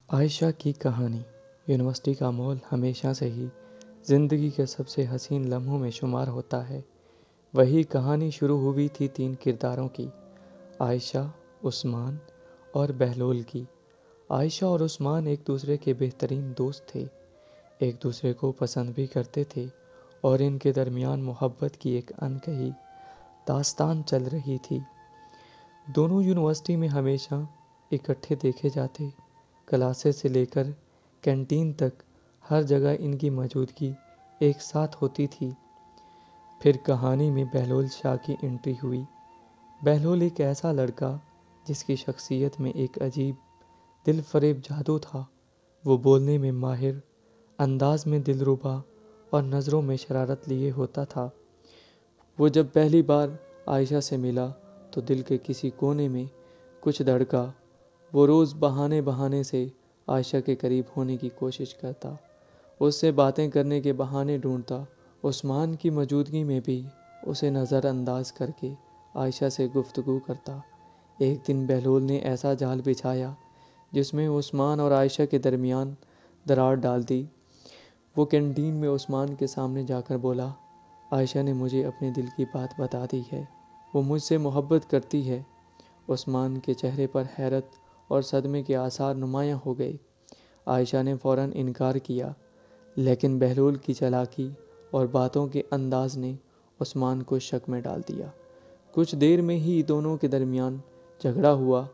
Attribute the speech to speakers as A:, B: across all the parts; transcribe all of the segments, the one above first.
A: عائشہ کی کہانی۔ یونیورسٹی کا ماحول ہمیشہ سے ہی زندگی کے سب سے حسین لمحوں میں شمار ہوتا ہے۔ وہی کہانی شروع ہوئی تھی 3 کرداروں کی، عائشہ، عثمان اور بہلول کی۔ عائشہ اور عثمان ایک دوسرے کے بہترین دوست تھے، ایک دوسرے کو پسند بھی کرتے تھے اور ان کے درمیان محبت کی ایک انکہی داستان چل رہی تھی۔ دونوں یونیورسٹی میں ہمیشہ اکٹھے دیکھے جاتے، کلاسیں سے لے کر کینٹین تک ہر جگہ ان کی موجودگی ایک ساتھ ہوتی تھی۔ پھر کہانی میں بہلول شاہ کی انٹری ہوئی۔ بہلول ایک ایسا لڑکا جس کی شخصیت میں ایک عجیب دل فریب جادو تھا۔ وہ بولنے میں ماہر، انداز میں دلربا اور نظروں میں شرارت لیے ہوتا تھا۔ وہ جب پہلی بار عائشہ سے ملا تو دل کے کسی کونے میں کچھ دھڑکا۔ وہ روز بہانے سے عائشہ کے قریب ہونے کی کوشش کرتا، اس سے باتیں کرنے کے بہانے ڈھونڈتا، عثمان کی موجودگی میں بھی اسے نظر انداز کر کے عائشہ سے گفتگو کرتا۔ ایک دن بہلول نے ایسا جال بچھایا جس میں عثمان اور عائشہ کے درمیان دراڑ ڈال دی۔ وہ کینٹین میں عثمان کے سامنے جا کر بولا، عائشہ نے مجھے اپنے دل کی بات بتا دی ہے، وہ مجھ سے محبت کرتی ہے۔ عثمان کے چہرے پر حیرت اور صدمے کے آثار نمایاں ہو گئے۔ عائشہ نے فوراً انکار کیا، لیکن بہلول کی چالاکی اور باتوں کے انداز نے عثمان کو شک میں ڈال دیا۔ کچھ دیر میں ہی دونوں کے درمیان جھگڑا ہوا،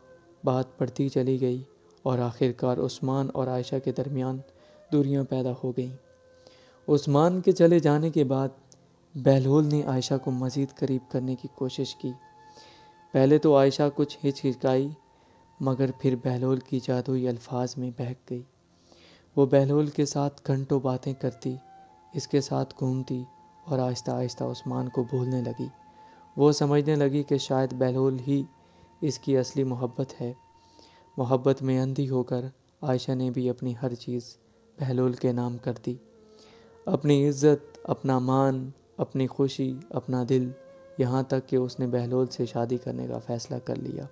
A: بات بڑھتی چلی گئی اور آخرکار عثمان اور عائشہ کے درمیان دوریاں پیدا ہو گئیں۔ عثمان کے چلے جانے کے بعد بہلول نے عائشہ کو مزید قریب کرنے کی کوشش کی۔ پہلے تو عائشہ کچھ ہچکچائی، مگر پھر بہلول کی جادوئی الفاظ میں بہک گئی۔ وہ بہلول کے ساتھ گھنٹوں باتیں کرتی، اس کے ساتھ گھومتی اور آہستہ آہستہ عثمان کو بھولنے لگی۔ وہ سمجھنے لگی کہ شاید بہلول ہی اس کی اصلی محبت ہے۔ محبت میں اندھی ہو کر عائشہ نے بھی اپنی ہر چیز بہلول کے نام کر دی، اپنی عزت، اپنا مان، اپنی خوشی، اپنا دل، یہاں تک کہ اس نے بہلول سے شادی کرنے کا فیصلہ کر لیا۔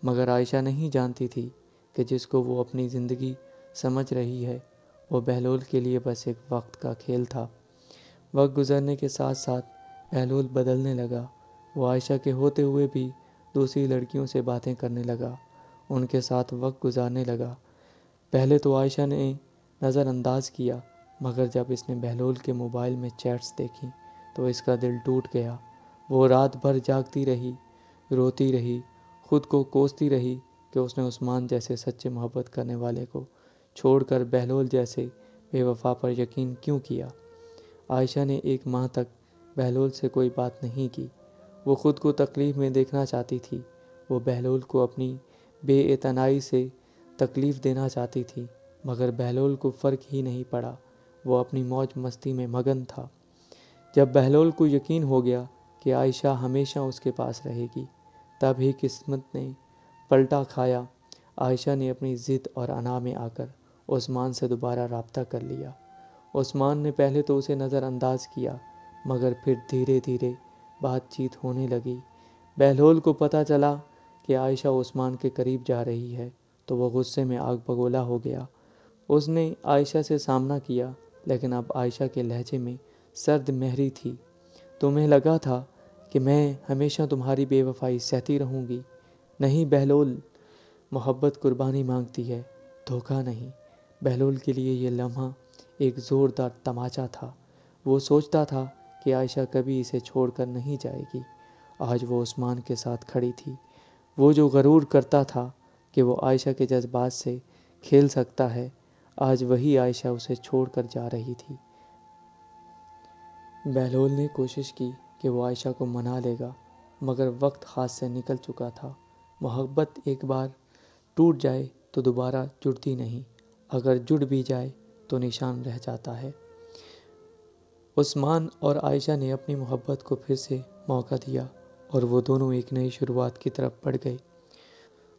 A: مگر عائشہ نہیں جانتی تھی کہ جس کو وہ اپنی زندگی سمجھ رہی ہے وہ بہلول کے لیے بس ایک وقت کا کھیل تھا۔ وقت گزرنے کے ساتھ ساتھ بہلول بدلنے لگا۔ وہ عائشہ کے ہوتے ہوئے بھی دوسری لڑکیوں سے باتیں کرنے لگا، ان کے ساتھ وقت گزارنے لگا۔ پہلے تو عائشہ نے نظر انداز کیا، مگر جب اس نے بہلول کے موبائل میں چیٹس دیکھی تو اس کا دل ٹوٹ گیا۔ وہ رات بھر جاگتی رہی، روتی رہی، خود کو کوستی رہی کہ اس نے عثمان جیسے سچے محبت کرنے والے کو چھوڑ کر بہلول جیسے بے وفا پر یقین کیوں کیا۔ عائشہ نے 1 ماہ تک بہلول سے کوئی بات نہیں کی۔ وہ خود کو تکلیف میں دیکھنا چاہتی تھی۔ وہ بہلول کو اپنی بے اعتنائی سے تکلیف دینا چاہتی تھی، مگر بہلول کو فرق ہی نہیں پڑا۔ وہ اپنی موج مستی میں مگن تھا۔ جب بہلول کو یقین ہو گیا کہ عائشہ ہمیشہ اس کے پاس رہے گی، تب ہی قسمت نے پلٹا کھایا۔ عائشہ نے اپنی ضد اور انا میں آ کر عثمان سے دوبارہ رابطہ کر لیا۔ عثمان نے پہلے تو اسے نظر انداز کیا، مگر پھر دھیرے دھیرے بات چیت ہونے لگی۔ بہلول کو پتہ چلا کہ عائشہ عثمان کے قریب جا رہی ہے تو وہ غصے میں آگ بگولا ہو گیا۔ اس نے عائشہ سے سامنا کیا، لیکن اب عائشہ کے لہجے میں سرد مہری تھی۔ تمہیں لگا تھا کہ میں ہمیشہ تمہاری بے وفائی سہتی رہوں گی؟ نہیں بہلول، محبت قربانی مانگتی ہے، دھوکہ نہیں۔ بہلول کے لیے یہ لمحہ ایک زوردار تماچا تھا۔ وہ سوچتا تھا کہ عائشہ کبھی اسے چھوڑ کر نہیں جائے گی۔ آج وہ عثمان کے ساتھ کھڑی تھی۔ وہ جو غرور کرتا تھا کہ وہ عائشہ کے جذبات سے کھیل سکتا ہے، آج وہی عائشہ اسے چھوڑ کر جا رہی تھی۔ بہلول نے کوشش کی کہ وہ عائشہ کو منا لے گا، مگر وقت ہاتھ سے نکل چکا تھا۔ محبت ایک بار ٹوٹ جائے تو دوبارہ جڑتی نہیں، اگر جڑ بھی جائے تو نشان رہ جاتا ہے۔ عثمان اور عائشہ نے اپنی محبت کو پھر سے موقع دیا اور وہ دونوں ایک نئی شروعات کی طرف بڑھ گئے۔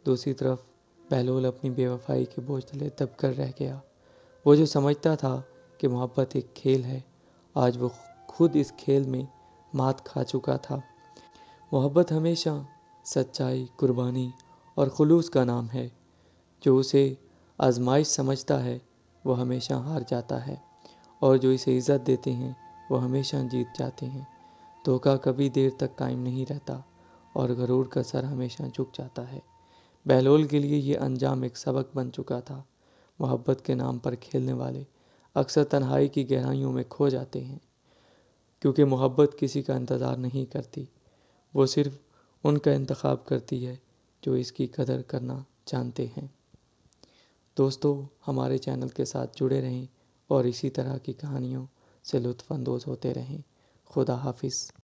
A: دوسری طرف بہلول اپنی بے وفائی کے بوجھ تلے دب کر رہ گیا۔ وہ جو سمجھتا تھا کہ محبت ایک کھیل ہے، آج وہ خود اس کھیل میں مات کھا چکا تھا۔ محبت ہمیشہ سچائی، قربانی اور خلوص کا نام ہے۔ جو اسے آزمائش سمجھتا ہے وہ ہمیشہ ہار جاتا ہے، اور جو اسے عزت دیتے ہیں وہ ہمیشہ جیت جاتے ہیں۔ دھوکہ کبھی دیر تک قائم نہیں رہتا، اور غرور کا سر ہمیشہ جھک جاتا ہے۔ بہلول کے لیے یہ انجام ایک سبق بن چکا تھا۔ محبت کے نام پر کھیلنے والے اکثر تنہائی کی گہرائیوں میں کھو جاتے ہیں، کیونکہ محبت کسی کا انتظار نہیں کرتی، وہ صرف ان کا انتخاب کرتی ہے جو اس کی قدر کرنا جانتے ہیں۔ دوستو، ہمارے چینل کے ساتھ جڑے رہیں اور اسی طرح کی کہانیوں سے لطف اندوز ہوتے رہیں۔ خدا حافظ۔